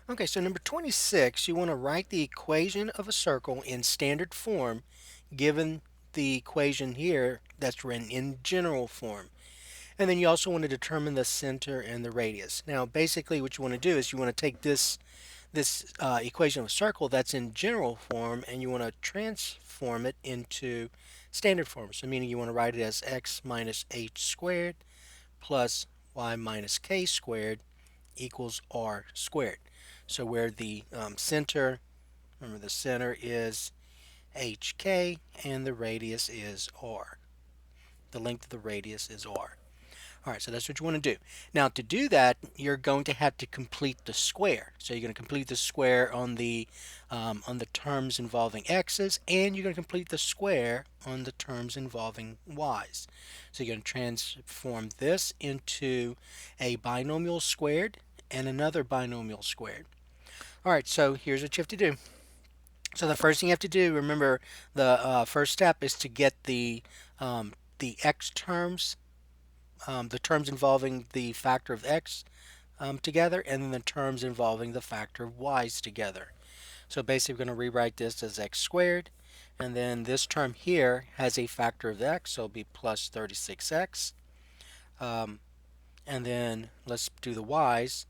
Okay, so number 26, you want to write the equation of a circle in standard form given the equation here that's written in general form. And then you also want to determine the center and the radius. Now, basically what you want to do is you want to take this equation of a circle that's in general form and you want to transform it into standard form. So meaning you want to write it as x minus h squared plus y minus k squared equals r squared. So where the center, remember the center is hk and the radius is r. The length of the radius is r. All right, so that's what you want to do. Now to do that, you're going to have to complete the square. So you're going to complete the square on the terms involving x's, and you're going to complete the square on the terms involving y's. So you're going to transform this into a binomial squared and another binomial squared. All right, so here's what you have to do. So the first thing you have to do, remember, the first step is to get the x terms, the terms involving the factor of x together, and then the terms involving the factor of y's together. So basically, we're going to rewrite this as x squared, and then this term here has a factor of x, so it'll be plus 36x. Um, and then let's do the y's.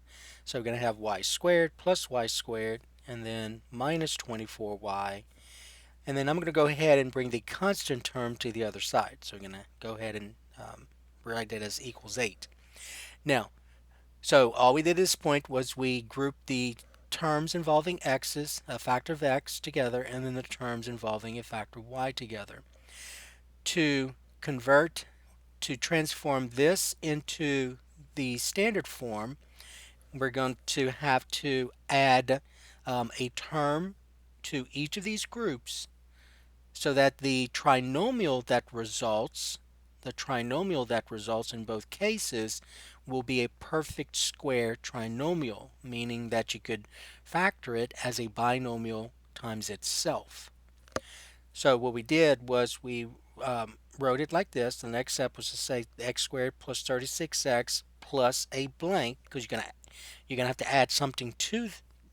So we're going to have y squared plus y squared, and then minus 24y. And then I'm going to go ahead and bring the constant term to the other side. So we're going to go ahead and write that as equals 8. Now, so all we did at this point was we grouped the terms involving x's, a factor of x, together, and then the terms involving a factor of y together. To convert, to transform this into the standard form, we're going to have to add a term to each of these groups so that the trinomial that results in both cases will be a perfect square trinomial, meaning that you could factor it as a binomial times itself. So what we did was we wrote it like this. The next step was to say x squared plus 36x plus a blank, because you're gonna have to add something to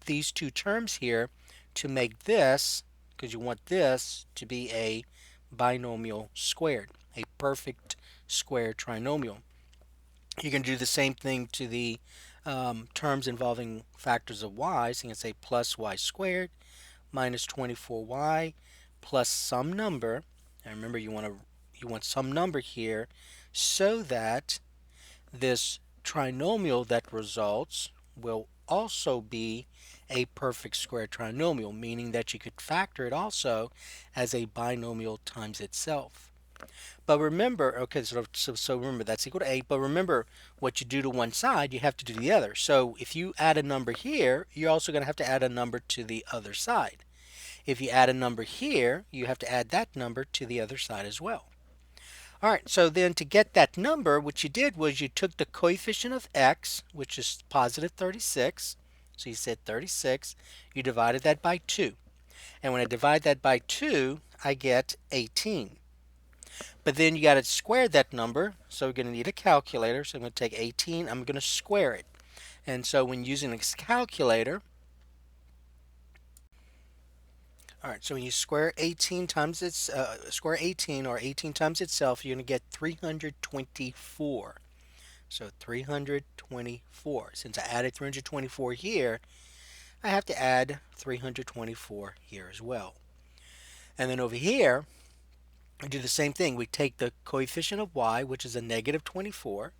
these two terms here to make this, because you want this to be a binomial squared, a perfect square trinomial. You can do the same thing to the terms involving factors of y. So you can say plus y squared minus 24y plus some number. And remember, you want some number here so that this trinomial that results will also be a perfect square trinomial, meaning that you could factor it also as a binomial times itself. But remember, okay, so remember that's equal to 8, but remember what you do to one side, you have to do to the other. So if you add a number here, you're also going to have to add a number to the other side. If you add a number here, you have to add that number to the other side as well. All right, so then to get that number, what you did was you took the coefficient of x, which is positive 36. So you said 36. You divided that by 2. And when I divide that by 2, I get 18. But then you got to square that number. So we're going to need a calculator. So I'm going to take 18. I'm going to square it. And so when using this calculator, all right, so when you square 18 times square 18 or 18 times itself, you're going to get 324. So 324. Since I added 324 here, I have to add 324 here as well. And then over here, we do the same thing. We take the coefficient of y, which is a negative 24,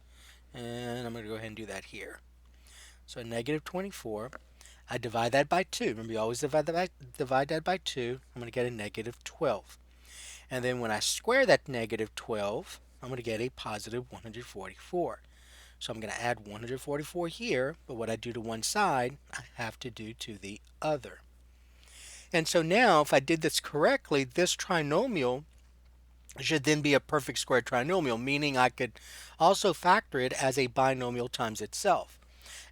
and I'm going to go ahead and do that here. So negative 24. I divide that by 2. Remember, you always divide that by 2. I'm going to get a negative 12. And then when I square that negative 12, I'm going to get a positive 144. So I'm going to add 144 here, but what I do to one side, I have to do to the other. And so now, if I did this correctly, this trinomial should then be a perfect square trinomial, meaning I could also factor it as a binomial times itself.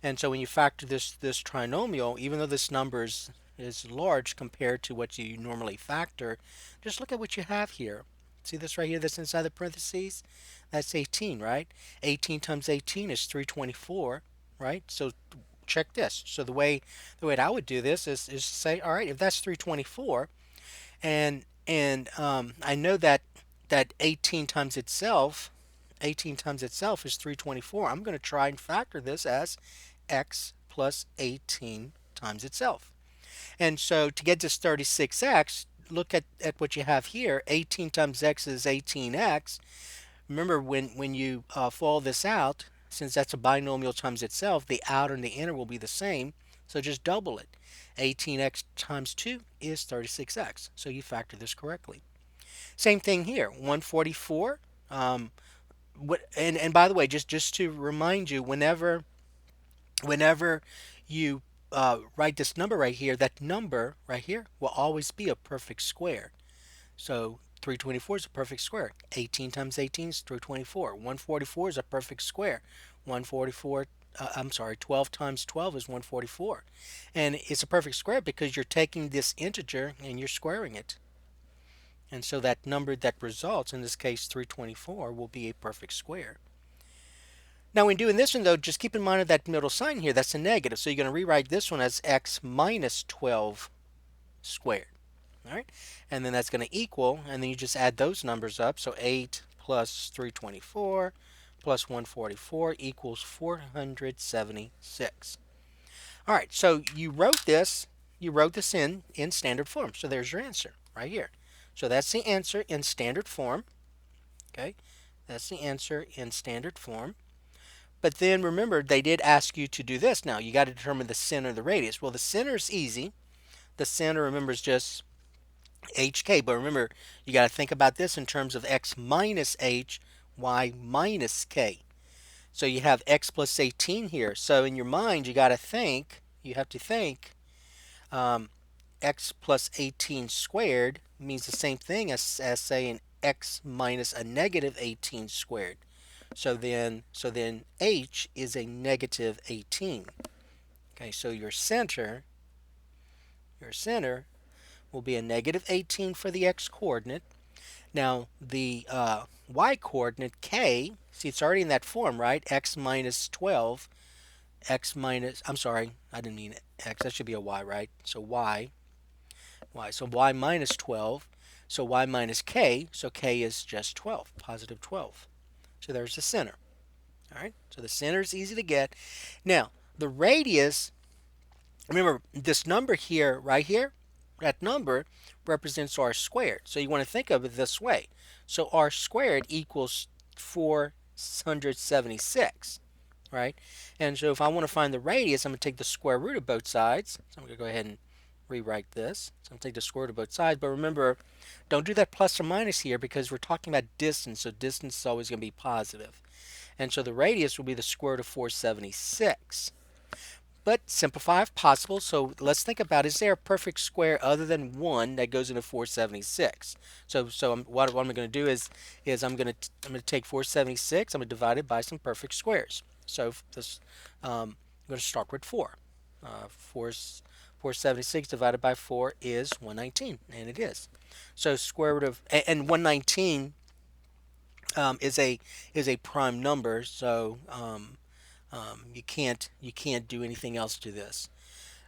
And so when you factor this trinomial, even though this number is large compared to what you normally factor, just look at what you have here. See this right here that's inside the parentheses? That's 18, right? 18 times 18 is 324, right? So check this. So the way that I would do this is to say, all right, if that's 324, and I know that 18 times itself is 324. I'm going to try and factor this as x plus 18 times itself. And so to get this 36x, look at what you have here. 18 times x is 18x. Remember, when you follow this out, since that's a binomial times itself, the outer and the inner will be the same. So just double it. 18x times 2 is 36x. So you factor this correctly. Same thing here. 144. And by the way, just to remind you, whenever you write this number right here, that number right here will always be a perfect square. So 324 is a perfect square. 18 times 18 is 324. 144 is a perfect square. 144, I'm sorry, 12 times 12 is 144. And it's a perfect square because you're taking this integer and you're squaring it. And so that number that results, in this case 324, will be a perfect square. Now when doing this one though, just keep in mind that middle sign here, that's a negative. So you're going to rewrite this one as x minus 12 squared. All right, and then that's going to equal, and then you just add those numbers up. So 8 plus 324 plus 144 equals 476. All right, so you wrote this in standard form. So there's your answer right here. So that's the answer in standard form. Okay, that's the answer in standard form. But then remember, they did ask you to do this. Now you got to determine the center of the radius. Well, the center is easy. The center, remember, is just hk, but remember, you got to think about this in terms of x minus h, y minus k. So you have x plus 18 here. So in your mind, you have to think x plus 18 squared means the same thing as saying x minus a negative 18 squared. So then h is a negative 18. Okay, so your center will be a negative 18 for the x-coordinate. Now, the y-coordinate, k, see, it's already in that form, right? X minus 12, I'm sorry, I didn't mean x, that should be a y, right? So y, so y minus 12, so y minus k, so k is just 12, positive 12. So there's the center. All right, so the center is easy to get. Now, the radius, remember, this number here, right here, that number represents r squared. So you want to think of it this way. So r squared equals 476, right? And so if I want to find the radius, I'm going to take the square root of both sides. So I'm going to go ahead and rewrite this. So I'm going to take the square root of both sides. But remember, don't do that plus or minus here because we're talking about distance. So distance is always going to be positive. And so the radius will be the square root of 476. But simplify if possible. So let's think about, is there a perfect square other than 1 that goes into 476? So what I'm going to do is I'm going to take 476. I'm going to divide it by some perfect squares. So this, I'm going to start with 4. 476 divided by 4 is 119, and it is. So square root of, and 119 is a prime number. So you can't do anything else to this.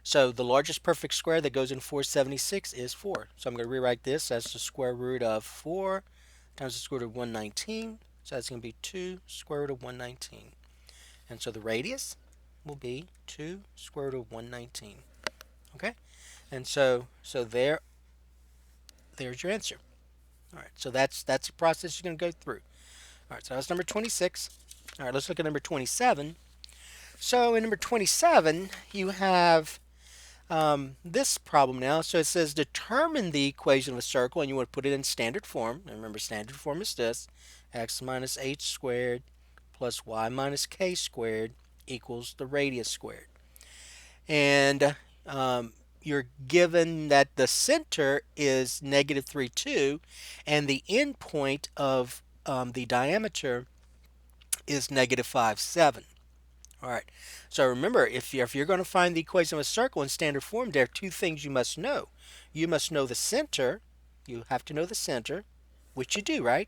So the largest perfect square that goes in 476 is 4. So I'm going to rewrite this as the square root of 4 times the square root of 119. So that's going to be 2 square root of 119. And so the radius will be 2 square root of 119. Okay? And so there's your answer. All right, so that's the process you're going to go through. All right, so that's number 26. All right, let's look at number 27. So in number 27, you have this problem now. So it says determine the equation of a circle, and you want to put it in standard form. And remember, standard form is this: x minus h squared plus y minus k squared equals the radius squared. And you're given that the center is negative 3, 2, and the end point of the diameter is negative 5, 7. All right, so remember, if you're going to find the equation of a circle in standard form, there are two things you must know. You must know the center. You have to know the center, which you do, right?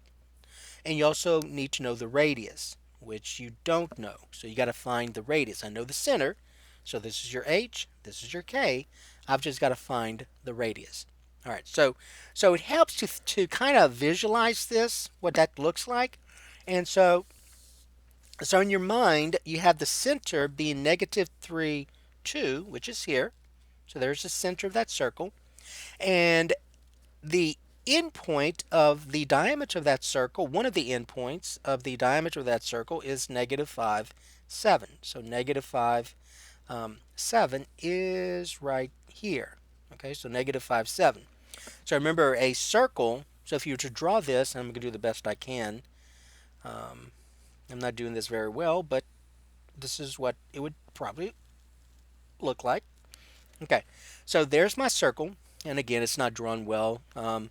And you also need to know the radius, which you don't know. So you got to find the radius. I know the center, So this is your h, this is your k. I've just got to find the radius. All right, so it helps to kind of visualize this, what that looks like. And so in your mind, you have the center being negative 3, 2, which is here. So there's the center of that circle. And the endpoint of the diameter of that circle, one of the endpoints of the diameter of that circle is negative 5, 7. So negative 5, 7 is right here. Okay, so negative 5, 7. So remember a circle. So if you were to draw this, and I'm going to do the best I can. I'm not doing this very well, but this is what it would probably look like. Okay, so there's my circle. And again, it's not drawn well. You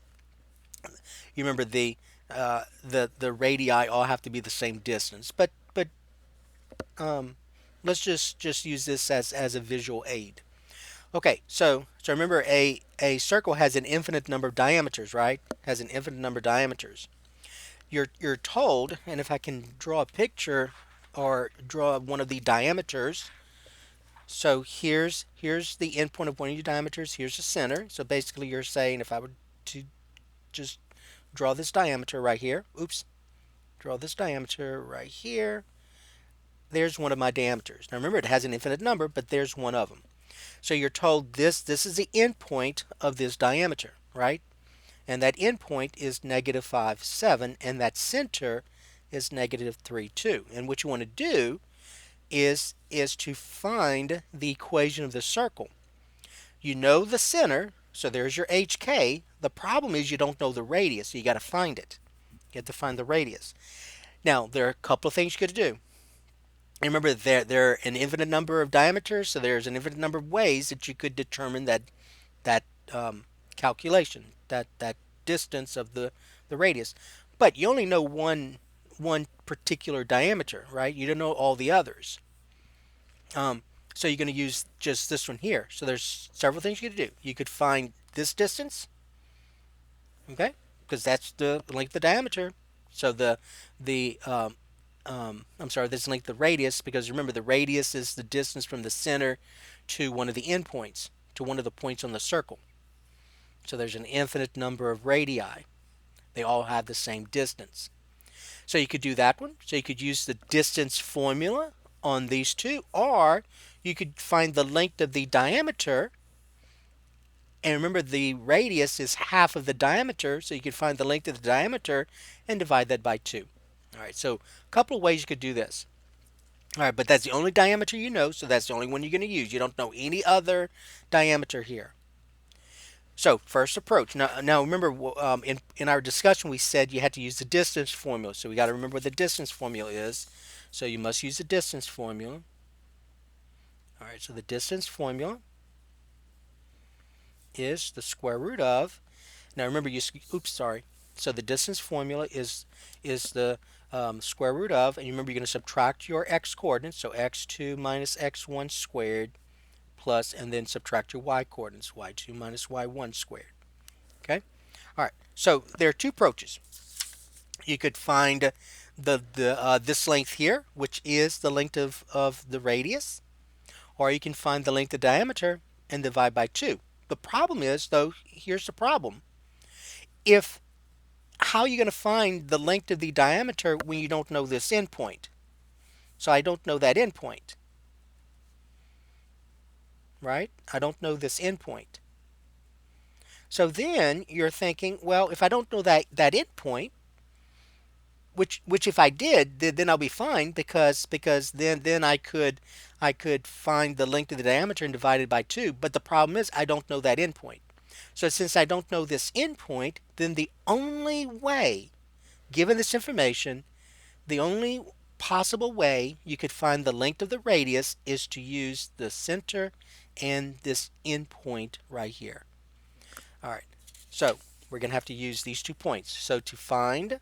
remember the radii all have to be the same distance, but um, let's just use this as a visual aid. Okay, so remember a circle has an infinite number of diameters, right? Has an infinite number of diameters. You're told, and if I can draw a picture or draw one of the diameters. So here's the endpoint of one of your diameters. Here's the center. So basically, you're saying if I were to just draw this diameter right here. Oops. Draw this diameter right here. There's one of my diameters. Now remember, it has an infinite number, but there's one of them. So you're told this is the endpoint of this diameter, right? And that endpoint is negative 5, 7, and that center is negative 3, 2. And what you want to do is to find the equation of the circle. You know the center, so there's your HK. The problem is you don't know the radius, so you got to find it. You have to find the radius. Now, there are a couple of things you could do. Remember, there are an infinite number of diameters, so there's an infinite number of ways that you could determine that calculation, that distance of the radius. But you only know one particular diameter, right? You don't know all the others. Um, so you're going to use just this one here. So there's several things you could do. You could find this distance, okay, because that's the length of the diameter. So I'm sorry, this length the radius, because remember the radius is the distance from the center to one of the endpoints, to one of the points on the circle. So there's an infinite number of radii. They all have the same distance. So you could do that one. So you could use the distance formula on these two, or you could find the length of the diameter. And remember, the radius is half of the diameter, so you could find the length of the diameter and divide that by 2. All right, so a couple of ways you could do this. All right, but that's the only diameter you know, so that's the only one you're going to use. You don't know any other diameter here. So first approach. Now remember, in our discussion we said you had to use the distance formula. So we got to remember what the distance formula is. So you must use the distance formula. All right, so the distance formula is the square root of. Now remember, oops, sorry. So the distance formula is the square root of, and you remember you're going to subtract your x coordinates. So x2 minus x1 squared plus, and then subtract your y coordinates, y2 minus y1 squared. Okay? All right. So there are two approaches. You could find this length here, which is the length of the radius, or you can find the length of diameter and divide by 2. The problem is, though, here's the problem. If how are you going to find the length of the diameter when you don't know this endpoint? So I don't know that endpoint, right? I don't know this endpoint. So then you're thinking, well, if I don't know that endpoint, which if I did, then I'll be fine because then I could find the length of the diameter and divide it by 2. But the problem is I don't know that endpoint. So since I don't know this endpoint, then the only way, given this information, the only possible way you could find the length of the radius is to use the center and this endpoint right here. All right, so we're going to have to use these 2 points. So to find,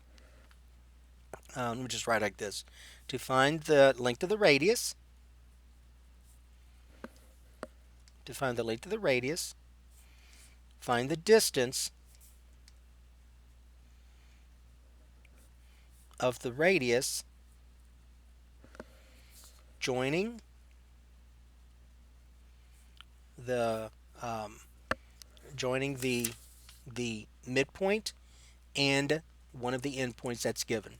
let me just write like this. To find the length of the radius, find the distance of the radius joining the um, joining the midpoint and one of the endpoints that's given.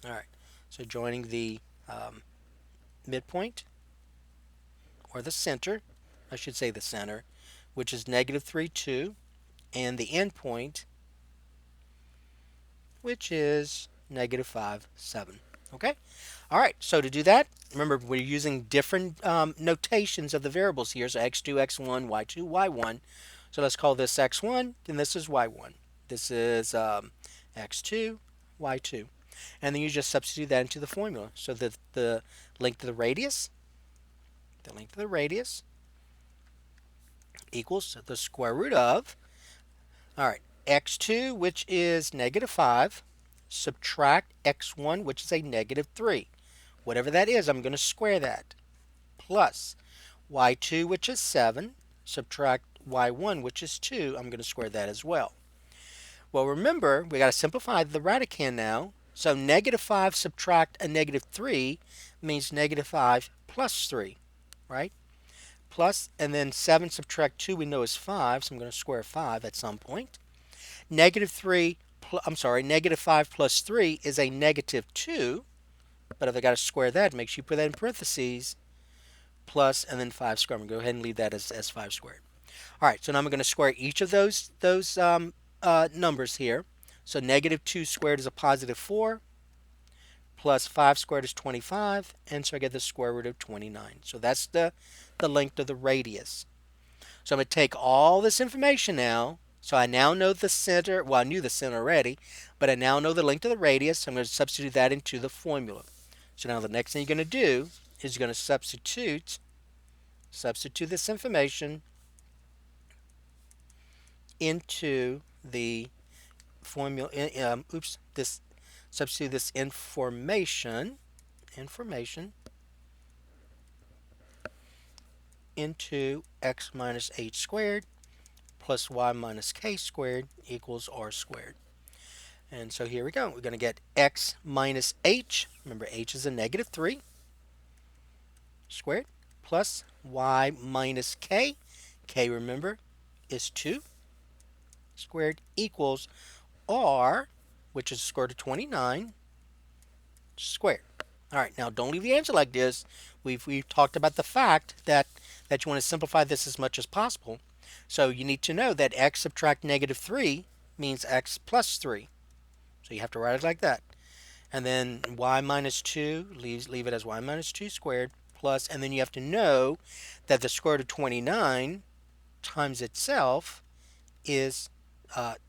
All right, so joining the midpoint or the center, I should say the center, which is negative 3, 2, and the endpoint, which is negative 5, 7. Okay? All right, so to do that, remember we're using different notations of the variables here. So x2, x1, y2, y1. So let's call this x1, and this is y1. This is x2, y2. And then you just substitute that into the formula. So the length of the radius equals the square root of, all right, x2, which is negative 5, subtract x1, which is a negative 3. Whatever that is, I'm going to square that. Plus y2, which is 7, subtract y1, which is 2. I'm going to square that as well. Well, remember, we got to simplify the radicand now. So negative 5 subtract a negative 3 means negative 5 plus 3, right? Plus, and then 7 subtract 2 we know is 5, so I'm going to square 5 at some point. Negative 3, negative 5 plus 3 is a negative 2, but if I got to square that, make sure you put that in parentheses, plus, and then 5 squared. I'm going to go ahead and leave that as 5 squared. All right, so now I'm going to square each of those numbers here. So negative 2 squared is a positive 4, plus 5 squared is 25, and so I get the square root of 29. So that's the length of the radius. So I'm going to take all this information now. So I now know the center. Well, I knew the center already, but I now know the length of the radius. I'm going to substitute that into the formula. So now the next thing you're going to do is you're going to substitute this information into the formula. Substitute this information into x minus h squared plus y minus k squared equals r squared. And so here we go. We're going to get x minus h, remember h is a negative 3, squared, plus y minus k, k remember is 2, squared equals r, which is square root of 29, squared. All right, now don't leave the answer like this. We've talked about the fact that you want to simplify this as much as possible. So you need to know that x subtract negative 3 means x plus 3. So you have to write it like that. And then y minus 2, leave it as y minus 2 squared, plus, and then you have to know that the square root of 29 times itself is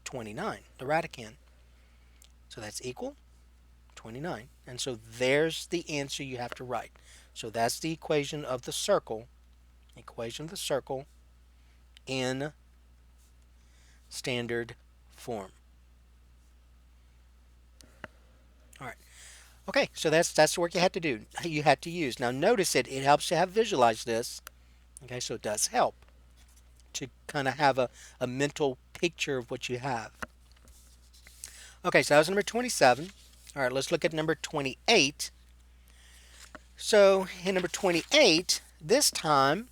29, the radicand. So that's equal 29. And so there's the answer you have to write. So that's the equation of the circle in standard form. All right. Okay, so that's the work you had to do. You had to use. Now notice it helps to have visualized this. Okay, so it does help to kind of have a mental picture of what you have. Okay, so that was number 27. All right, let's look at number 28. So in number 28, this time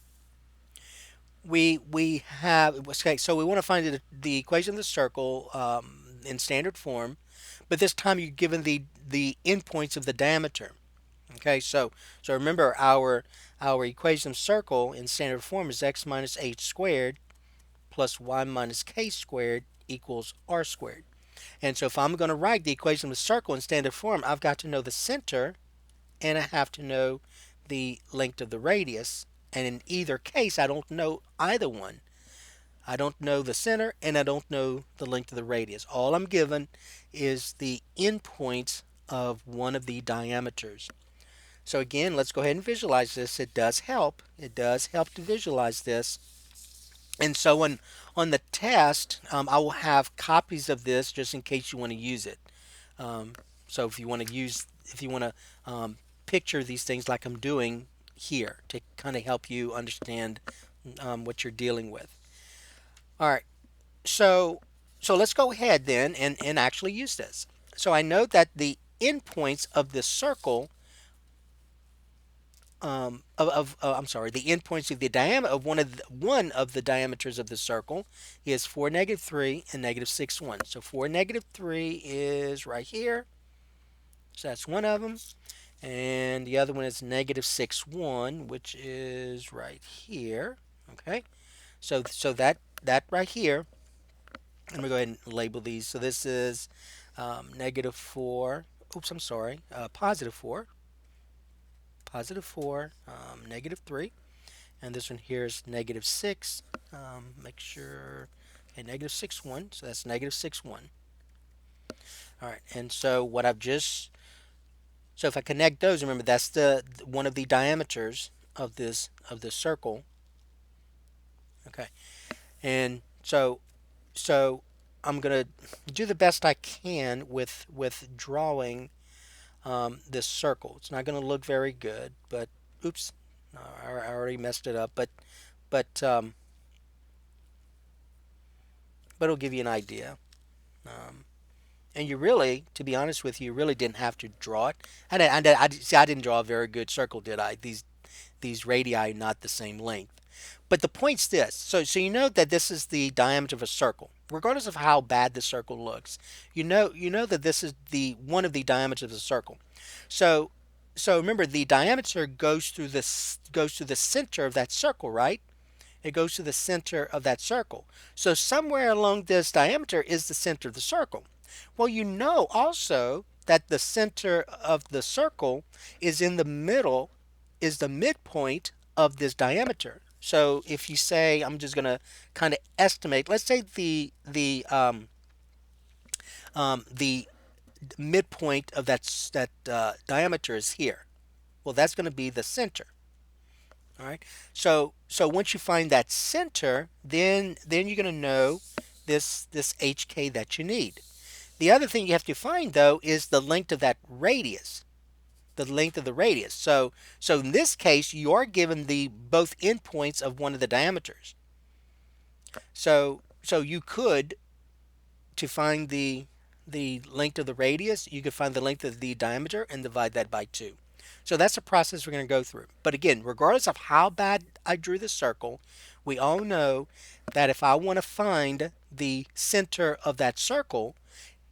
we have, okay, so we want to find the equation of the circle in standard form, but this time you're given the endpoints of the diameter. Okay, so remember our equation of circle in standard form is x minus h squared plus y minus k squared equals r squared. And so if I'm going to write the equation of the circle in standard form, I've got to know the center and I have to know the length of the radius. And in either case, I don't know either one. I don't know the center and I don't know the length of the radius. All I'm given is the endpoints of one of the diameters. So again, let's go ahead and visualize this. It does help. It does help to visualize this. And so on the test, I will have copies of this just in case you want to use it. So if you want to picture these things like I'm doing here to kind of help you understand what you're dealing with. All right, so let's go ahead then and actually use this. So I know that the endpoints of this circle I'm sorry, the endpoints of the diameter of one of the diameters of the circle is 4, -3, and -6, 1. So 4, -3 is right here. So that's one of them. And the other one is -6, 1, which is right here. Okay. So that right here, I'm going to go ahead and label these. So this is -4. Oops, I'm sorry. +4. +4, -3. And this one here is -6. Make sure, okay, -6, 1. So that's -6, 1. All right, and so what I've just, so if I connect those, remember that's the one of the diameters of this circle. Okay, and so I'm gonna do the best I can with drawing this circle. It's not gonna look very good, but oops, no, I already messed it up. But um, but it'll give you an idea. Um, and you really, to be honest with you, you really didn't have to draw it. See, I didn't draw a very good circle, did I? These radii are not the same length. But the point's this. So you know that this is the diameter of a circle, regardless of how bad the circle looks. You know that this is the one of the diameters of the circle. So so remember the diameter goes through the center of that circle, right? It goes to the center of that circle. So somewhere along this diameter is the center of the circle. Well, you know also that the center of the circle is in the middle, is the midpoint of this diameter. So if you say, I'm just going to kind of estimate, let's say the midpoint of that diameter is here. Well, that's going to be the center. All right. So once you find that center, then you're going to know this HK that you need. The other thing you have to find though is the length of that radius, the length of the radius. So in this case, you are given the both endpoints of one of the diameters. So you could, to find the length of the radius, you could find the length of the diameter and divide that by 2. So that's a process we're going to go through. But again, regardless of how bad I drew the circle, we all know that if I want to find the center of that circle,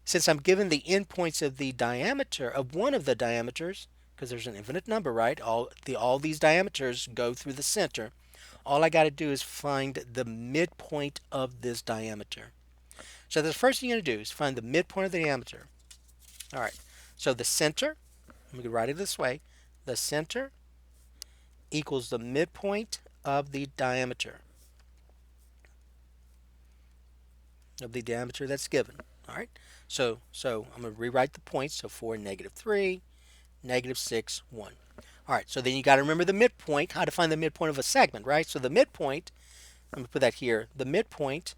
since I'm given the endpoints of the diameter of one of the diameters, because there's an infinite number, right? All these diameters go through the center. All I got to do is find the midpoint of this diameter. So the first thing you're going to do is find the midpoint of the diameter. All right. So the center, let me write it this way. The center equals the midpoint of the diameter that's given. All right. So I'm going to rewrite the points. So 4, -3, -6, 1. All right. So then you got to remember the midpoint, how to find the midpoint of a segment, right? So the midpoint, I'm going to put that here. The midpoint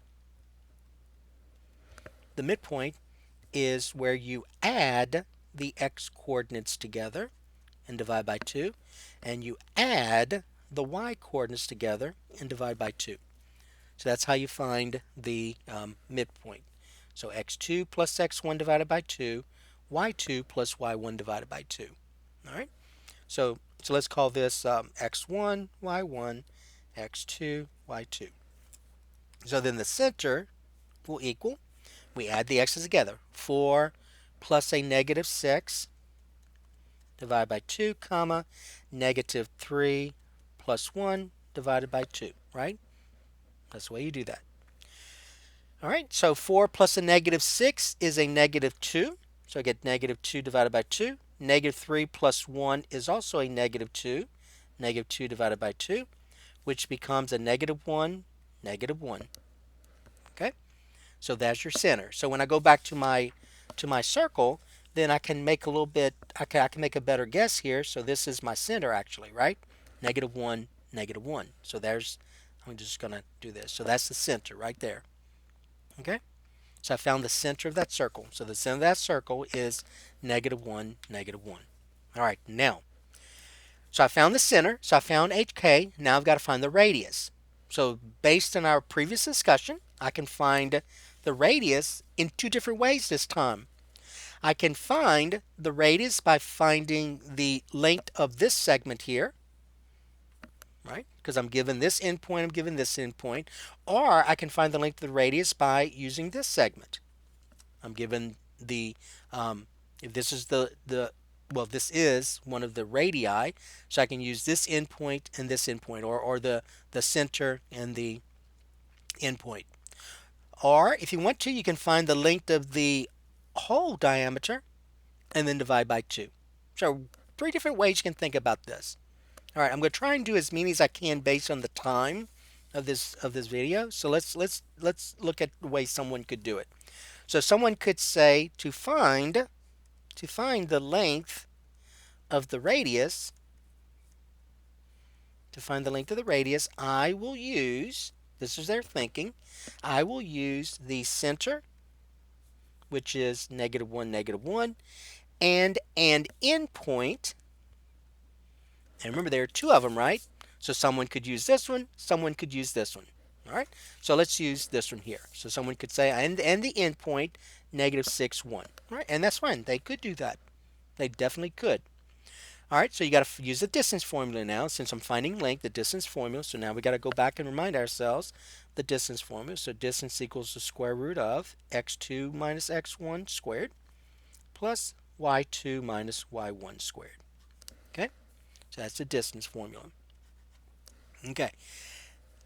is where you add the x coordinates together and divide by 2, and you add the y coordinates together and divide by 2. So that's how you find the midpoint. So x2 plus x1 divided by 2, y2 plus y1 divided by 2. All right. So let's call this x1, y1, x2, y2. So then the center will equal, we add the x's together, 4 plus a -6 divided by 2, comma, -3 plus 1 divided by 2, right? That's the way you do that. All right, so 4 plus a -6 is a -2. So I get -2 divided by 2. -3 plus 1 is also a -2. -2 divided by 2, which becomes a -1, -1. Okay, so that's your center. So when I go back to my circle, then I can make a little bit, I can make a better guess here. So this is my center actually, right? -1, -1. So I'm just going to do this. So that's the center right there. Okay? So I found the center of that circle. So the center of that circle is -1, -1. All right, now, so I found the center. So I found HK. Now I've got to find the radius. So based on our previous discussion, I can find the radius in two different ways this time. I can find the radius by finding the length of this segment here. right? Because I'm given this endpoint, I'm given this endpoint. Or I can find the length of the radius by using this segment. I'm given the, if this is well, this is one of the radii, so I can use this endpoint and this endpoint, or the center and the endpoint. Or if you want to, you can find the length of the whole diameter and then divide by 2. So 3 different ways you can think about this. All right, I'm going to try and do as many as I can based on the time of this video. So let's look at the way someone could do it. So someone could say to find the length of the radius, I will use, this is their thinking, I will use the center, which is -1, -1, and an endpoint. And remember, there are two of them, right? So someone could use this one, someone could use this one. All right, so let's use this one here. So someone could say, and the endpoint, -6, 1. All right, and that's fine. They could do that. They definitely could. All right, so you got to use the distance formula now. Since I'm finding length, the distance formula. So now we got to go back and remind ourselves the distance formula. So distance equals the square root of x2 minus x1 squared plus y2 minus y1 squared. Okay, so that's the distance formula. Okay,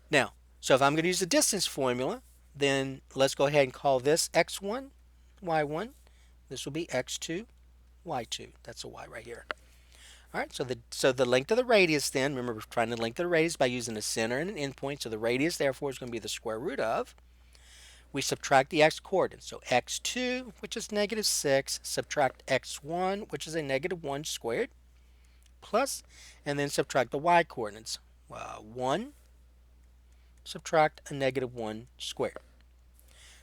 now, so if I'm going to use the distance formula, then let's go ahead and call this x1, y1. This will be x2, y2. That's a y right here. All right, so the length of the radius then, remember we're trying to length of the radius by using a center and an endpoint, so the radius therefore is going to be the square root of, we subtract the x coordinates, so x2, which is -6, subtract x1, which is a -1 squared, plus, and then subtract the y coordinates, 1, subtract a -1 squared.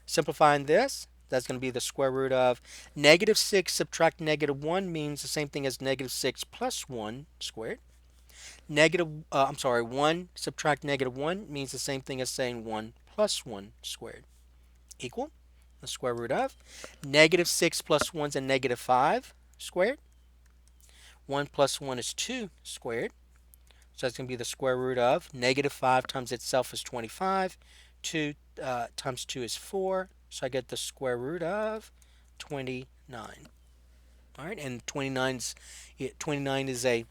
Simplifying this, that's going to be the square root of -6 subtract -1 means the same thing as -6 plus 1 squared. 1 subtract -1 means the same thing as saying 1 plus 1 squared. Equal the square root of -6 plus 1 is a -5 squared. 1 plus 1 is 2 squared. So that's going to be the square root of -5 times itself is 25. 2 times 2 is 4. So I get the square root of 29. All right, and 29 is a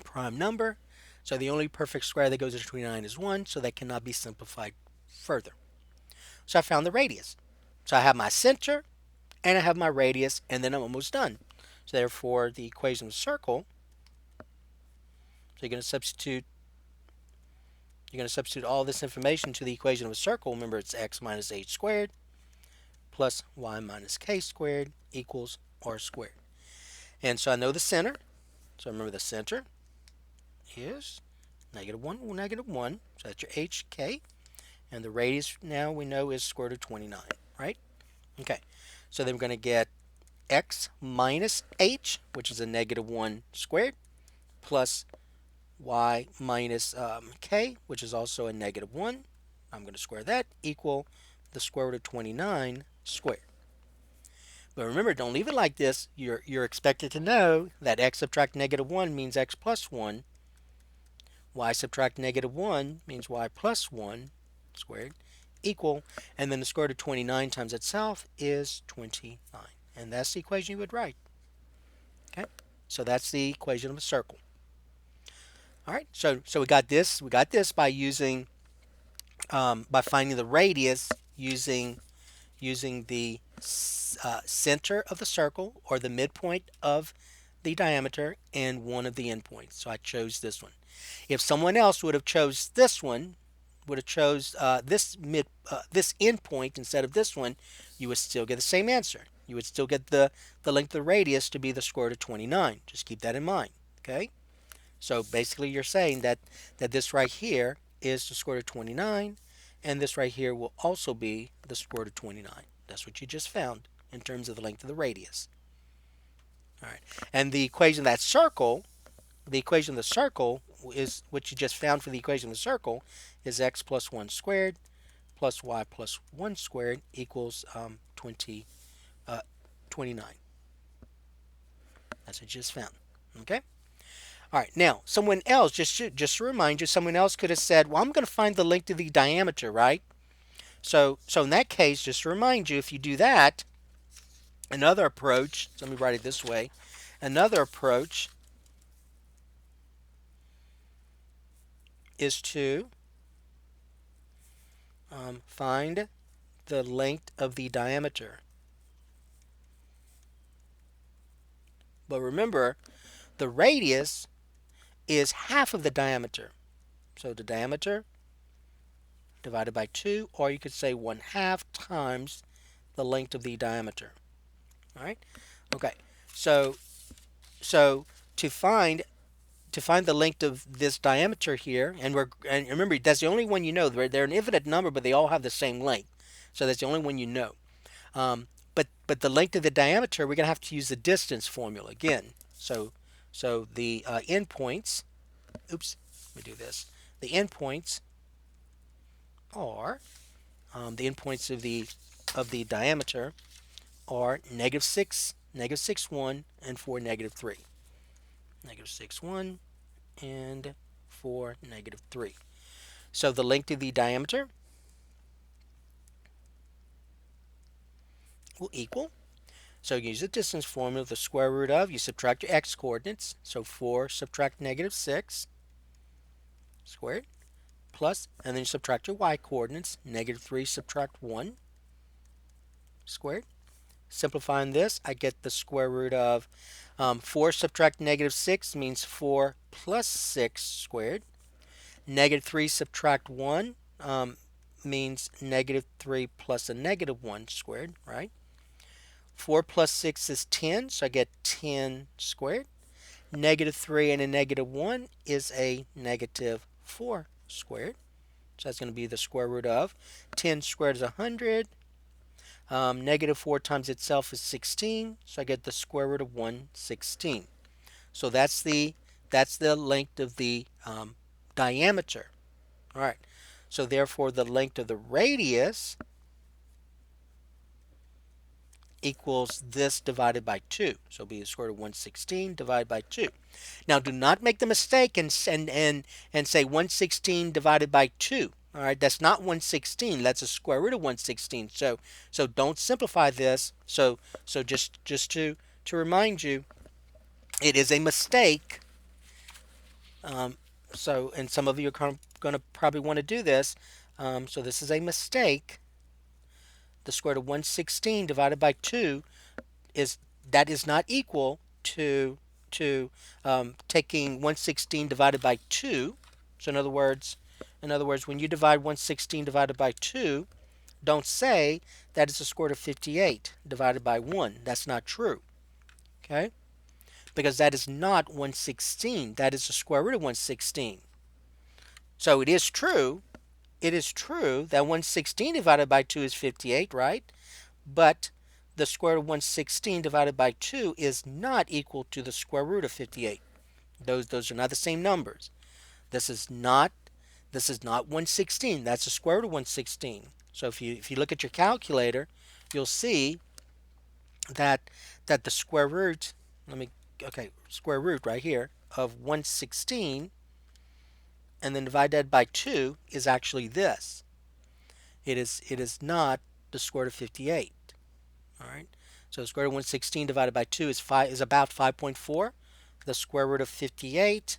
prime number. So the only perfect square that goes into 29 is 1, so that cannot be simplified further. So I found the radius. So I have my center, and I have my radius, and then I'm almost done. So therefore, the equation of the circle, so you're going to substitute all this information to the equation of a circle. Remember, it's x minus h squared plus y minus k squared equals r squared. And so I know the center. So remember the center is -1, -1. So that's your hk. And the radius now we know is square root of 29, right? Okay. So then we're going to get x minus h, which is a -1 squared, plus y minus k, which is also a -1. I'm going to square that, equal the square root of 29 squared. But remember, don't leave it like this. You're expected to know that x subtract -1 means x plus 1. Y subtract -1 means y plus 1 squared, equal, and then the square root of 29 times itself is 29. And that's the equation you would write. Okay, so that's the equation of a circle. All right, so we got this by using by finding the radius using the center of the circle or the midpoint of the diameter and one of the endpoints. So I chose this one. If someone else would have chose this one, would have chose this endpoint instead of this one, you would still get the same answer. You would still get the length of the radius to be the square root of 29. Just keep that in mind. Okay. So basically, you're saying that this right here is the square root of 29, and this right here will also be the square root of 29. That's what you just found in terms of the length of the radius. All right, and the equation of that circle, the equation of the circle is what you just found for the equation of the circle is x plus 1 squared plus y plus 1 squared equals 29. That's what you just found. Okay. All right, now someone else, just to remind you, someone else could have said, well, I'm going to find the length of the diameter, right? So in that case, just to remind you, if you do that, another approach, so let me write it this way, another approach is to find the length of the diameter. But remember, the radius is half of the diameter. So the diameter divided by 2, or you could say 1/2 times the length of the diameter. All right? Okay. So so to find the length of this diameter here, and remember that's the only one you know. They're an infinite number, but they all have the same length. So that's the only one you know. But the length of the diameter, we're gonna have to use the distance formula again. So the endpoints. Oops. Let me do this. The endpoints are the endpoints of the diameter are -6, -6, 1, and 4, -3. -6, 1, and 4, -3. So the length of the diameter will equal, so you use the distance formula, the square root of, you subtract your x coordinates, so 4 subtract -6 squared, plus, and then you subtract your y coordinates, -3 subtract 1 squared. Simplifying this, I get the square root of 4 subtract -6 means 4 plus 6 squared. -3 subtract 1 means -3 plus a -1 squared, right? 4 plus 6 is 10, so I get 10 squared. -3 and a -1 is a -4 squared. So that's going to be the square root of 10 squared is 100. -4 times itself is 16, so I get the square root of 116. So that's the length of the diameter. All right. So therefore, the length of the radius equals this divided by 2. So it'll be the square root of 116 divided by 2. Now, do not make the mistake and say 116 divided by 2. All right, that's not 116. That's a square root of 116. So don't simplify this. So just to remind you, it is a mistake. And some of you are going to probably want to do this. So this is a mistake. The square root of 116 divided by 2 is not equal to taking 116 divided by 2. So in other words, when you divide 116 divided by 2, don't say that it's the square root of 58 divided by 1. That's not true. Okay? Because that is not 116. That is the square root of 116. So it is true that 116 divided by 2 is 58, right? But the square root of 116 divided by 2 is not equal to the square root of 58. Those are not the same numbers. This is not 116. That's the square root of 116. So if you look at your calculator, you'll see that the square root, square root right here of 116 and then divide that by 2 is actually this. It is not the square root of 58. All right. So the square root of 116 divided by 2 is about 5.4. The square root of 58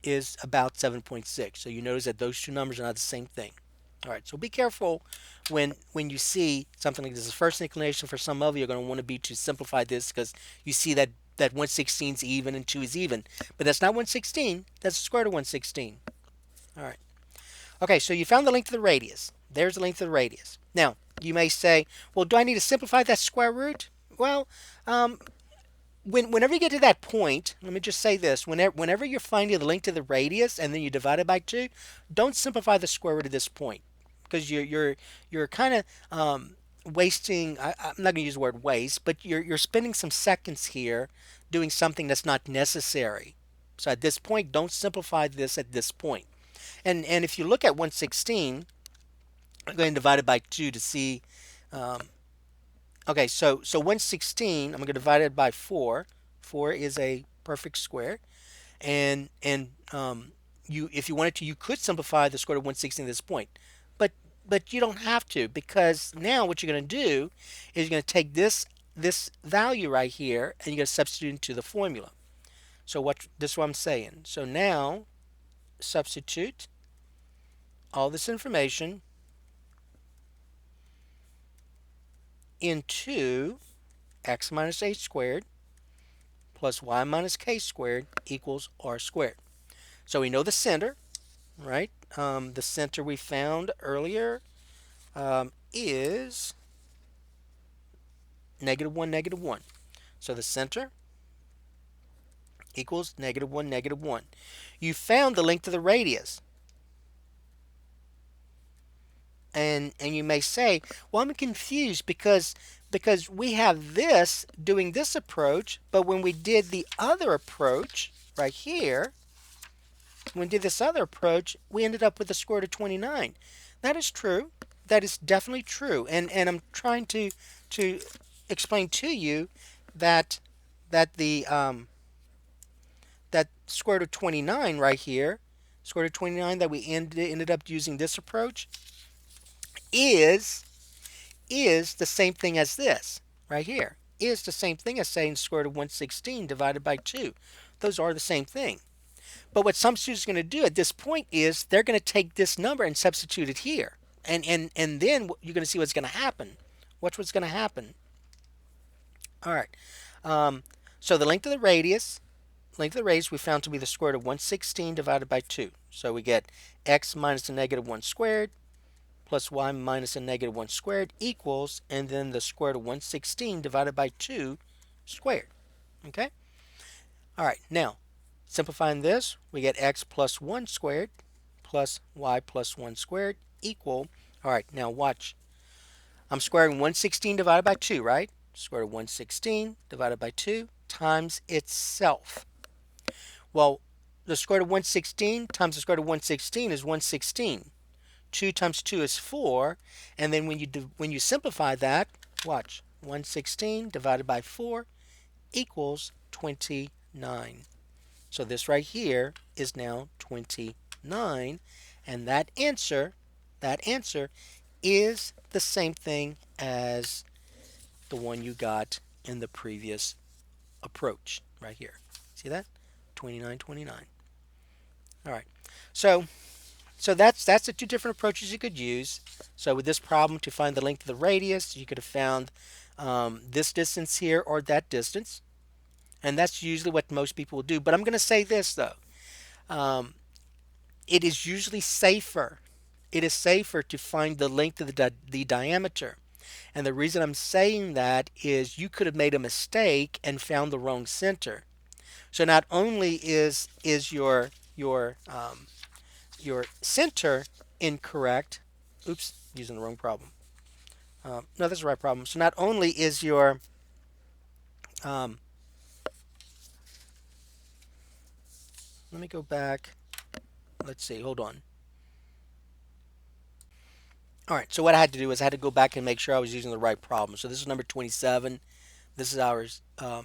is about 7.6. So you notice that those two numbers are not the same thing. All right. So be careful when you see something like this. The first inclination for some of you are going to want to be to simplify this because you see that 116 is even and 2 is even. But that's not 116. That's the square root of 116. All right. Okay, so you found the length of the radius. There's the length of the radius. Now, you may say, well, do I need to simplify that square root? Well, whenever you get to that point, let me just say this. Whenever you're finding the length of the radius and then you divide it by 2, don't simplify the square root at this point. Because you're kind of wasting, I'm not going to use the word waste, but you're spending some seconds here doing something that's not necessary. So at this point, don't simplify this at this point. And if you look at 116, I'm going to divide it by 2 to see. Okay, so 116, I'm going to divide it by 4. 4 is a perfect square. And you, if you wanted to, you could simplify the square root of 116 at this point, but you don't have to, because now what you're going to do is you're going to take this value right here and you're going to substitute into the formula. So this is what I'm saying. So now substitute all this information into x minus a squared plus y minus k squared equals r squared. So we know the center, right? The center we found earlier is negative 1, negative 1. So the center equals negative 1, negative 1. You found the length of the radius. And you may say, well, I'm confused because we have this doing this approach, but when we did the other approach right here, when we did this other approach, we ended up with the square root of 29. That is true. That is definitely true. And I'm trying to explain to you that the that square root of 29 right here, square root of 29 that we ended up using this approach, is the same thing as this right here. Is the same thing as saying square root of 116 divided by 2. Those are the same thing. But what some students are going to do at this point is they're going to take this number and substitute it here. And then you're going to see what's going to happen. Watch what's going to happen. All right. So the length of the radius we found to be the square root of 116 divided by 2. So we get x minus the negative 1 squared plus y minus a negative 1 squared equals, and then the square root of 116 divided by 2 squared. Okay? All right, now, simplifying this, we get x plus 1 squared plus y plus 1 squared equal, all right, now watch. I'm squaring 116 divided by 2, right? Square root of 116 divided by 2 times itself. Well, the square root of 116 times the square root of 116 is 116. 2 times 2 is 4, and then when you simplify that, watch, 116 divided by 4 equals 29. So this right here is now 29, and that answer is the same thing as the one you got in the previous approach right here. See that? 29, 29. All right. So that's the two different approaches you could use. So with this problem, to find the length of the radius, you could have found this distance here or that distance. And that's usually what most people will do. But I'm going to say this, though. It is usually safer. It is safer to find the length of the diameter. And the reason I'm saying that is you could have made a mistake and found the wrong center. So not only is your center incorrect. Oops, using the wrong problem. No, this is the right problem. So not only is your let me go back. Let's see. Hold on. All right. So what I had to do is I had to go back and make sure I was using the right problem. So this is number 27. This is our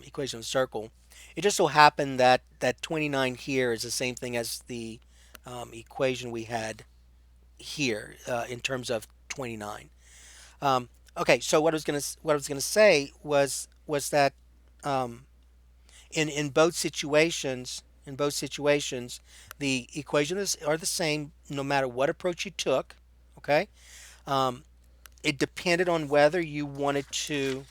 equation of the circle. It just so happened that 29 here is the same thing as the equation we had here in terms of 29. Okay, so what I was gonna say was that in both situations the equations are the same no matter what approach you took. Okay, it depended on whether you wanted to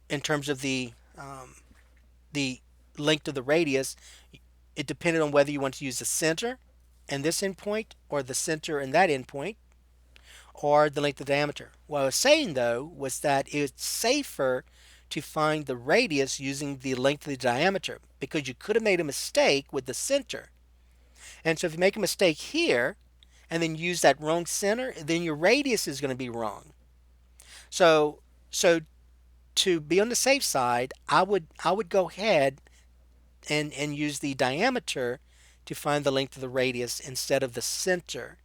in terms of the length of the radius. It depended on whether you want to use the center and this endpoint, or the center and that endpoint, or the length of the diameter. What I was saying, though, was that it's safer to find the radius using the length of the diameter, because you could have made a mistake with the center. And so if you make a mistake here and then use that wrong center, then your radius is going to be wrong. So to be on the safe side, I would go ahead and use the diameter to find the length of the radius instead of the center,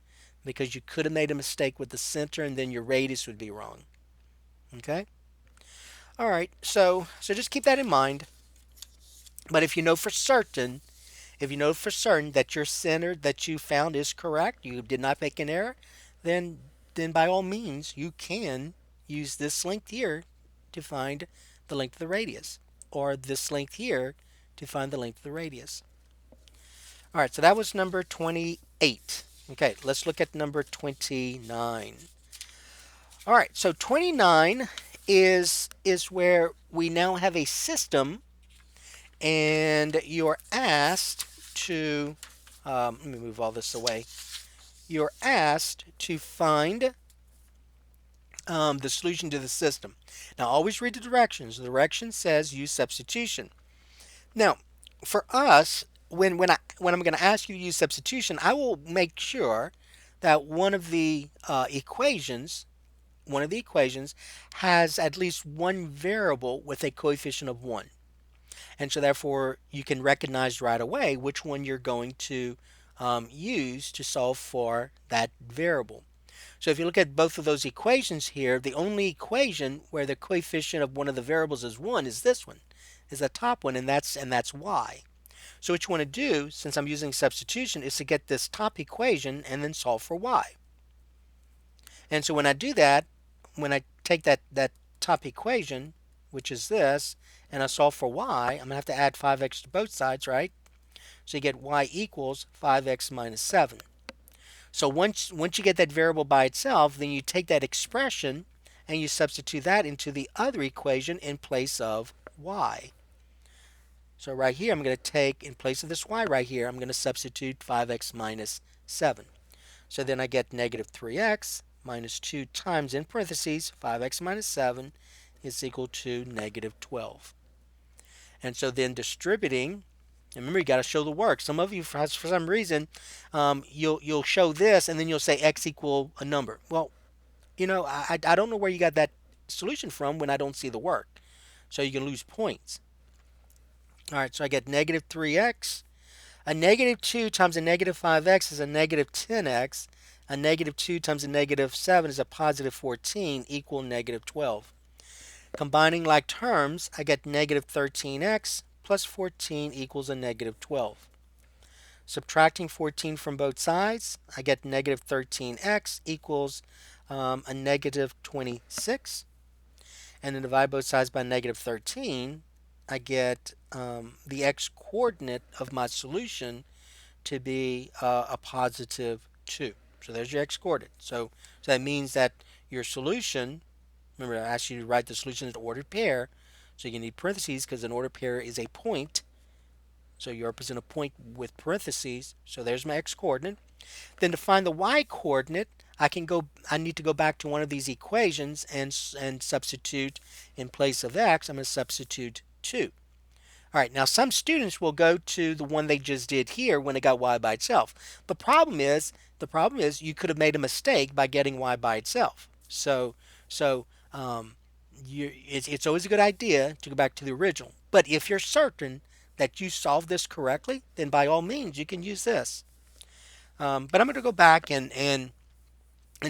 because you could have made a mistake with the center and then your radius would be wrong. Okay? All right, so just keep that in mind. But if you know for certain, if you know for certain that your center that you found is correct, you did not make an error, then then by all means you can use this length here to find the length of the radius, or this length here to find the length of the radius. All right, so that was number 28. Okay, let's look at number 29. All right, so 29 is where we now have a system, and you're asked to let me move all this away. You're asked to find the solution to the system. Now, always read the directions. The direction says use substitution. Now, for us, when I'm going to ask you to use substitution, I will make sure that one of the equations has at least one variable with a coefficient of 1. And so therefore you can recognize right away which one you're going to use to solve for that variable. So if you look at both of those equations here, the only equation where the coefficient of one of the variables is 1 is this one, is the top one, and that's y. So what you want to do, since I'm using substitution, is to get this top equation and then solve for y. And so when I do that, when I take that top equation, which is this, and I solve for y, I'm going to have to add 5x to both sides, right? So you get y equals 5x minus 7. So once you get that variable by itself, then you take that expression and you substitute that into the other equation in place of y. So right here, I'm going to take, in place of this y right here, I'm going to substitute 5x minus 7. So then I get negative 3x minus 2 times, in parentheses, 5x minus 7 is equal to negative 12. And so then distributing, and remember, you got to show the work. Some of you, for some reason, you'll show this and then you'll say x equal a number. Well, I don't know where you got that solution from when I don't see the work. So you can lose points. All right, so I get negative 3x. A negative 2 times a negative 5x is a negative 10x. A negative 2 times a negative 7 is a positive 14, equal negative 12. Combining like terms, I get negative 13x plus 14 equals a negative 12. Subtracting 14 from both sides, I get negative 13x equals a negative 26. And then divide both sides by negative 13, I get the x-coordinate of my solution to be a positive 2. So there's your x-coordinate. So that means that your solution, remember I asked you to write the solution as an ordered pair, so you need parentheses because an ordered pair is a point. So you represent a point with parentheses. So there's my x-coordinate. Then to find the y-coordinate, I need to go back to one of these equations and substitute in place of x. I'm going to substitute 2. All right, now some students will go to the one they just did here when they got y by itself. The problem is you could have made a mistake by getting y by itself. It's always a good idea to go back to the original. But if you're certain that you solved this correctly, then by all means you can use this. But I'm going to go back and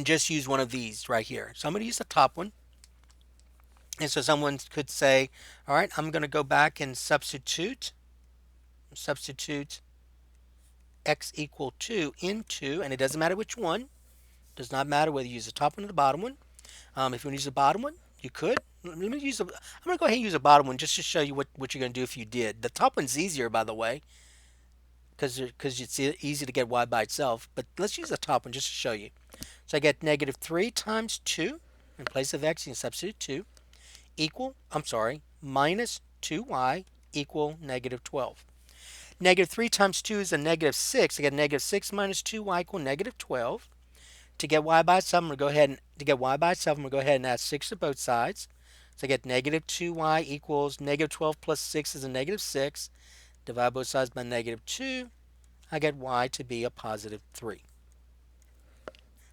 just use one of these right here. So I'm going to use the top one. And so someone could say, all right, I'm going to go back and substitute x equal 2 into, and it doesn't matter which one. Does not matter whether you use the top one or the bottom one. If you want to use the bottom one, you could. I'm going to go ahead and use the bottom one just to show you what you're going to do if you did. The top one's easier, by the way, because it's easy to get y by itself. But let's use the top one just to show you. So I get negative 3 times 2. In place of x, you can substitute 2. Minus 2y equal negative 12. Negative 3 times 2 is a negative 6. I get negative 6 minus 2y equal negative 12. To get y by itself, I'm going to go ahead and add 6 to both sides. So I get negative 2y equals negative 12 plus 6 is a negative 6. Divide both sides by negative 2. I get y to be a positive 3.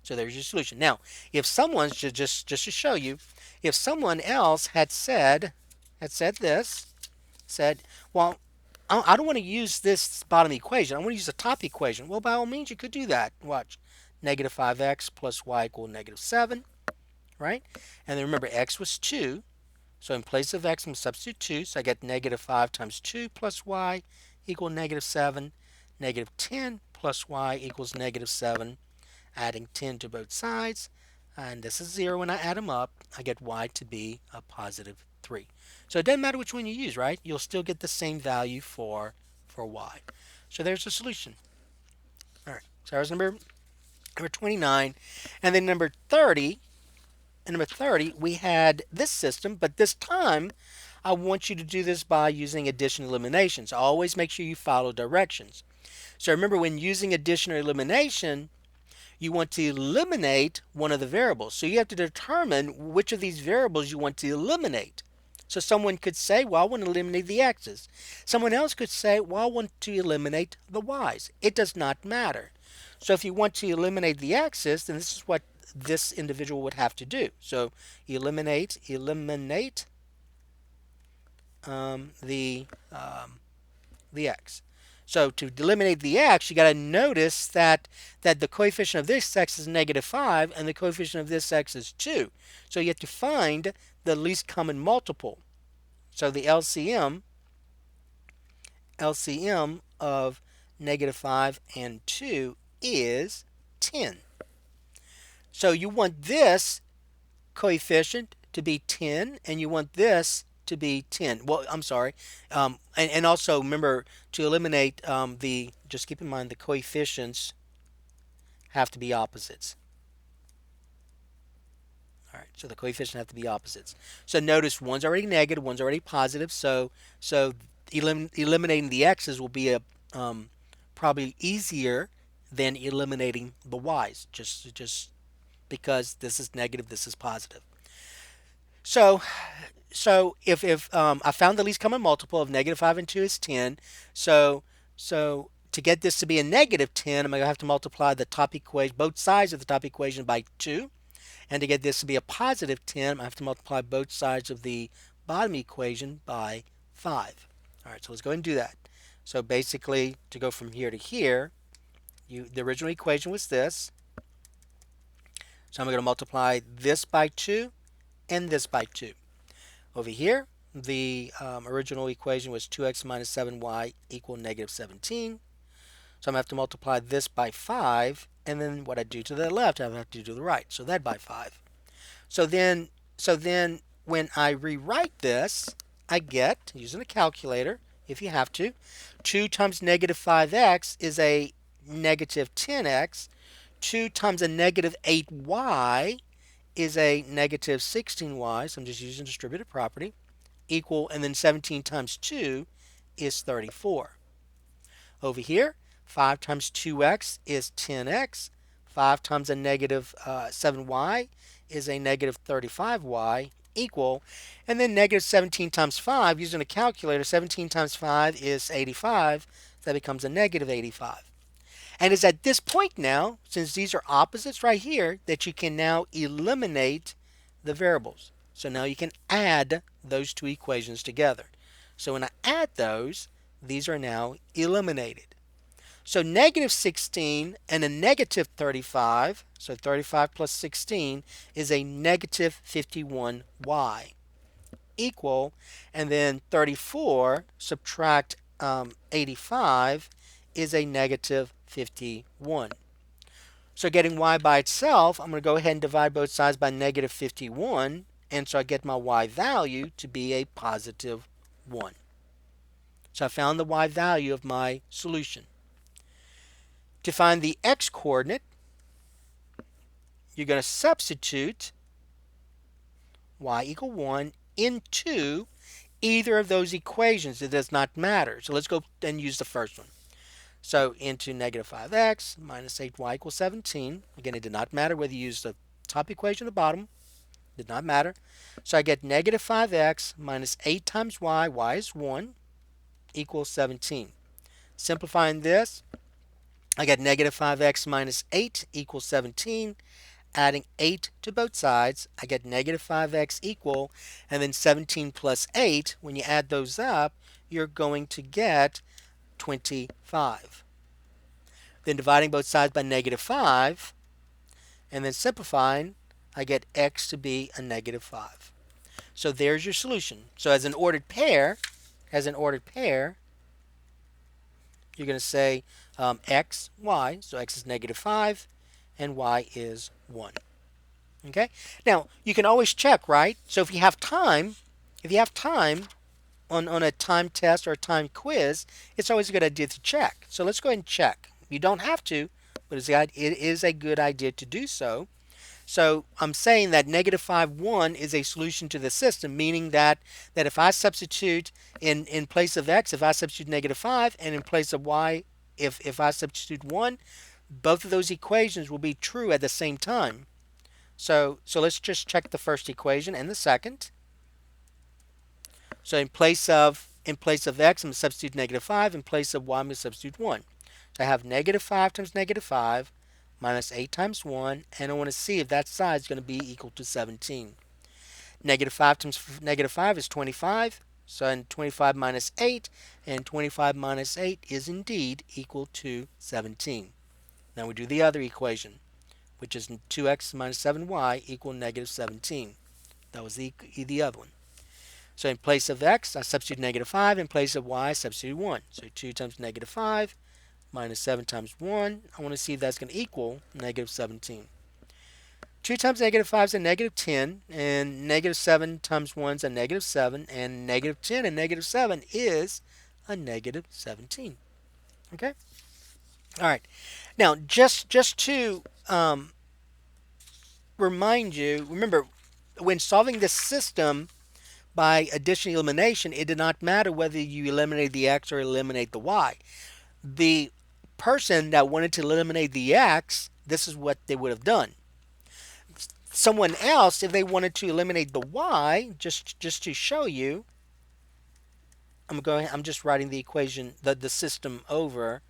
So there's your solution. Now, if someone, just to show you, if someone else had said well, I don't want to use this bottom equation. I want to use the top equation. Well, by all means, you could do that. Watch. Negative 5x plus y equal negative 7, right? And then remember, x was 2. So in place of x, I'm going to substitute 2. So I get negative 5 times 2 plus y equal negative 7. Negative 10 plus y equals negative 7. Adding 10 to both sides. And this is 0 when I add them up. I get y to be a positive 3. So it doesn't matter which one you use, right? You'll still get the same value for y. So there's the solution. All right. So there's number 29. And then number 30. And number 30, we had this system, but this time I want you to do this by using addition and elimination. So always make sure you follow directions. So remember, when using addition or elimination, you want to eliminate one of the variables. So you have to determine which of these variables you want to eliminate. So someone could say, well, I want to eliminate the x's. Someone else could say, well, I want to eliminate the y's. It does not matter. So if you want to eliminate the x's, then this is what this individual would have to do. So eliminate the x. So to eliminate the x, you got to notice that the coefficient of this x is negative 5 and the coefficient of this x is 2. So you have to find the least common multiple. So the LCM of negative 5 and 2 is 10. So you want this coefficient to be 10 and you want this to be 10. Well, I'm sorry. And also remember to eliminate just keep in mind the coefficients have to be opposites. All right, so the coefficients have to be opposites. So notice one's already negative, one's already positive. So eliminating the x's will be probably easier than eliminating the y's. Just because this is negative, this is positive. So if I found the least common multiple of negative 5 and 2 is 10. So to get this to be a negative 10, I'm going to have to multiply the top equation, both sides of the top equation by 2. And to get this to be a positive 10, I have to multiply both sides of the bottom equation by 5. All right, so let's go ahead and do that. So basically, to go from here to here, the original equation was this. So I'm going to multiply this by 2 and this by 2. Over here, the original equation was 2x minus 7y equal negative 17. So I'm going to have to multiply this by 5, and then what I do to the left, I have to do to the right. So that by 5. So then when I rewrite this, I get, using a calculator, if you have to, 2 times negative 5x is a negative 10x. 2 times a negative 8y is a negative 16y. So I'm just using distributive property. Equal, and then 17 times 2 is 34. Over here, 5 times 2x is 10x. 5 times a negative 7y is a negative 35y equal, and then negative 17 times 5, using a calculator, 17 times 5 is 85. So that becomes a negative 85. And it's at this point now, since these are opposites right here, that you can now eliminate the variables. So now you can add those two equations together. So when I add those, these are now eliminated. So negative 16 and a negative 35, so 35 plus 16 is a negative 51y equal, and then 34 subtract 85 is a negative 51. So getting y by itself, I'm going to go ahead and divide both sides by negative 51, and so I get my y value to be a positive 1. So I found the y value of my solution. To find the x coordinate, you're going to substitute y equal 1 into either of those equations. It does not matter. So let's go and use the first one. So into negative 5x minus 8y equals 17. Again, it did not matter whether you use the top equation or the bottom. Did not matter. So I get negative 5x minus 8 times y is 1, equals 17. Simplifying this, I get negative 5x minus 8 equals 17. Adding 8 to both sides, I get negative 5x equal, and then 17 plus 8, when you add those up, you're going to get 25. Then dividing both sides by negative 5, and then simplifying, I get x to be a negative 5. So there's your solution. So as an ordered pair, you're going to say x, y. So x is negative 5 and y is 1. Okay? Now, you can always check, right? So if you have time on a time test or a time quiz, it's always a good idea to check. So let's go ahead and check. You don't have to, but it is a good idea to do so. So I'm saying that negative 5, 1 is a solution to the system, meaning that if I substitute in place of x, if I substitute negative 5, and in place of y, if I substitute 1, both of those equations will be true at the same time. So let's just check the first equation and the second. So in place of x, I'm going to substitute negative 5. In place of y, I'm going to substitute 1. So I have negative 5 times negative 5 minus 8 times 1, and I want to see if that side is going to be equal to 17. Negative 5 times negative 5 is 25. So and 25 minus 8, and 25 minus 8 is indeed equal to 17. Now we do the other equation, which is 2x minus 7y equal negative 17. That was the other one. So in place of x, I substitute negative 5. In place of y, I substitute 1. So 2 times negative 5 minus 7 times 1. I want to see if that's going to equal negative 17. 2 times negative 5 is a negative 10, and negative 7 times 1 is a negative 7, and negative 10 and negative 7 is a negative 17. Okay? All right. Now, just to remind you, remember, when solving this system by addition elimination, it did not matter whether you eliminate the x or eliminate the y. The person that wanted to eliminate the x, this is what they would have done. Someone else, if they wanted to eliminate the y, just to show you, I'm just writing the equation, the system over.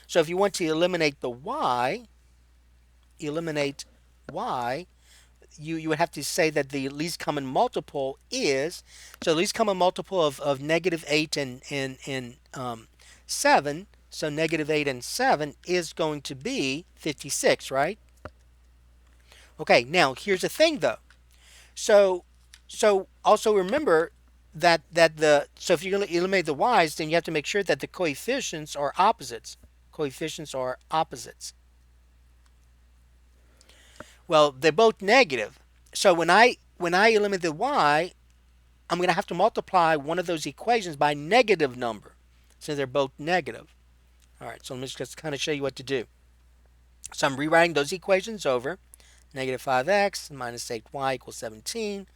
So if you want to eliminate the y, you would have to say that the least common multiple is, so the least common multiple of negative 8 and 7, so negative 8 and 7 is going to be 56, right? Okay, now here's the thing though. So also remember that so if you're going to eliminate the y's, then you have to make sure that the coefficients are opposites. Well, they're both negative. So when I eliminate the y, I'm going to have to multiply one of those equations by a negative number, since they're both negative. All right, so let me just kind of show you what to do. So I'm rewriting those equations over. Negative 5x minus 8y equals 17.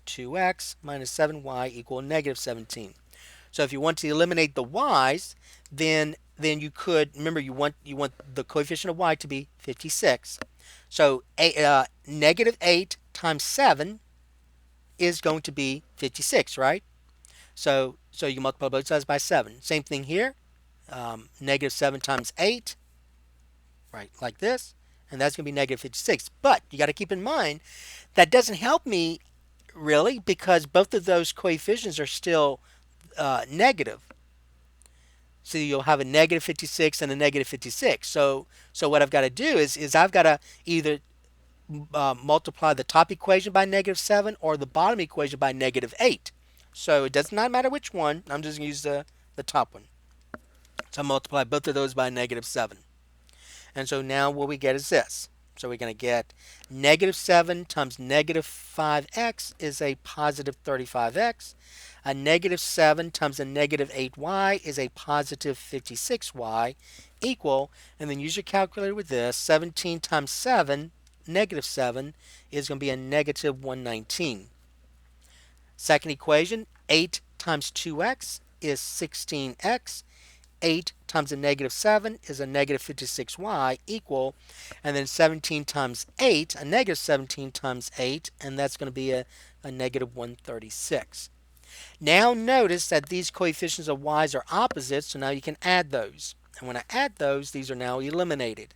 2x minus 7y equal negative 17. So if you want to eliminate the y's, then you could, remember, you want the coefficient of y to be 56. So negative 8 times 7 is going to be 56, right? So you multiply both sides by 7. Same thing here. Negative 7 times 8, right, like this. And that's going to be negative 56. But you got to keep in mind, that doesn't help me really, because both of those coefficients are still negative. So you'll have a negative 56 and a negative 56. So what I've got to do is I've got to either multiply the top equation by negative 7 or the bottom equation by negative 8. So it does not matter which one. I'm just going to use the top one. So I multiply both of those by negative 7. And so now what we get is this. So we're going to get negative 7 times negative 5x is a positive 35x. A negative 7 times a negative 8y is a positive 56y equal, and then use your calculator with this, 17 times 7, negative 7, is going to be a negative 119. Second equation, 8 times 2x is 16x. 8 times a negative 7 is a negative 56y equal, and then 17 times 8, a negative 17 times 8, and that's going to be a negative 136. Now notice that these coefficients of y's are opposites, so now you can add those. And when I add those, these are now eliminated.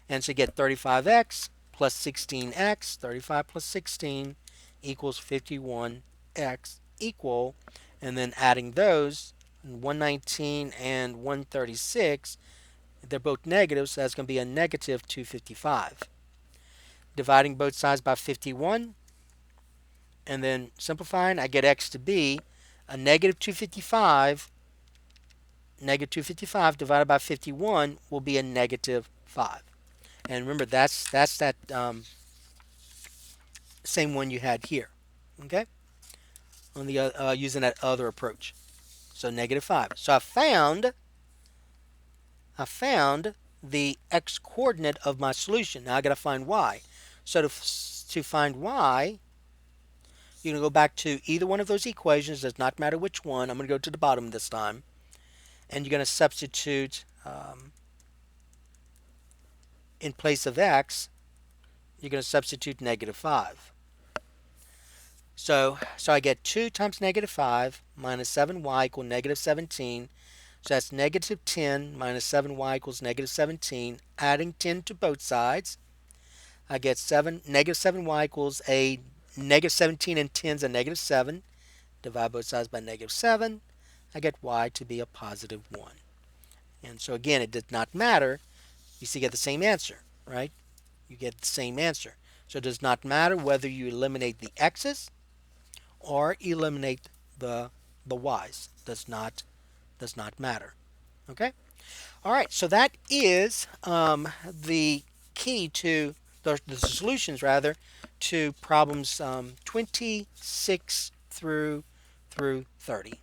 And so you get 35x plus 16x, 35 plus 16 equals 51x equal, and then adding those, 119 and 136, they're both negative, so that's going to be a negative 255. Dividing both sides by 51, and then simplifying, I get x to be a negative 255. Negative 255 divided by 51 will be a negative 5. And remember, that's that same one you had here. Okay, on the using that other approach. So negative 5. So I found the x coordinate of my solution. Now I got to find y. So to find y, you're going to go back to either one of those equations. Does not matter which one. I'm going to go to the bottom this time, and you're going to substitute in place of x. You're going to substitute negative 5. So I get 2 times negative 5 minus 7y equal negative 17. So that's negative 10 minus 7y equals negative 17. Adding 10 to both sides, I get negative 7y equals a negative 17, and 10 is a negative 7. Divide both sides by negative 7. I get y to be a positive 1. And so again, it does not matter. You still get the same answer, right? You get the same answer. So it does not matter whether you eliminate the x's or eliminate the y's. Does not matter. Okay. All right. So that is the key to the solutions, rather, to problems 26 through 30.